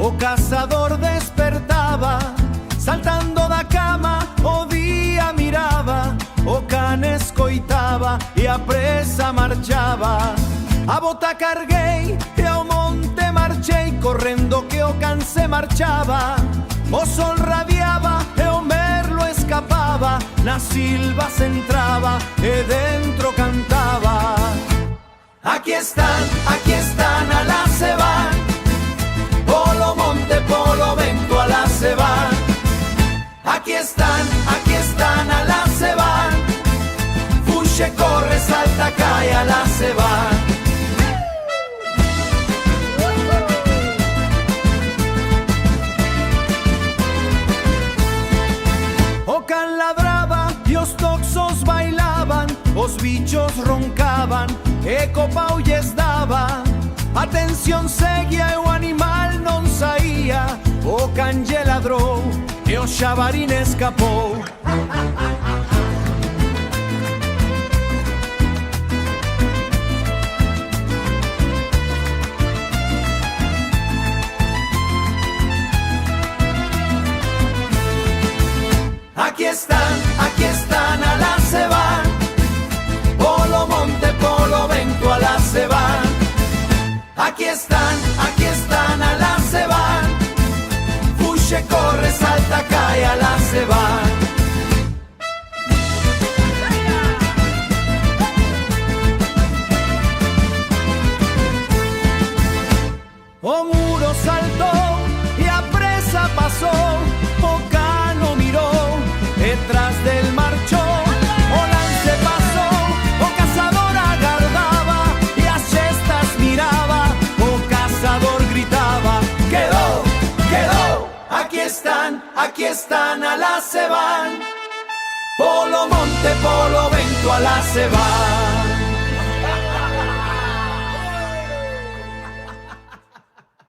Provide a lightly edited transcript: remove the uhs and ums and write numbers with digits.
o cazador despertaba, saltando da cama, o día miraba, o can escoitaba e a presa marchaba. A bota carguei e ao monte marchei, correndo que o can se marchaba. O sol radiaba e o merlo escapaba, na silva se entraba e dentro cantaba. Aquí están, alá se van, polo monte, polo vento, alá se van. Aquí están, alá se van, fuxe, corre, salta, cae, alá se van. O can ladraba e os toxos bailaban, os bichos roncaban e copao lles daba. Atención seguía e o animal non saía, o can lle ladrou e o xabarín escapou. Aquí están, alá se van, polo monte, polo vento, alá se van. Aquí están, alá se van, fuxe, corre, salta, cae, alá se van. O muro saltou e a presa pasou, o cano mirou, detrás del marchó, o lance pasó, o cazador agardaba y as cestas miraba, o cazador gritaba, quedó, aquí están, alá se van, polo monte, polo vento, alá se van.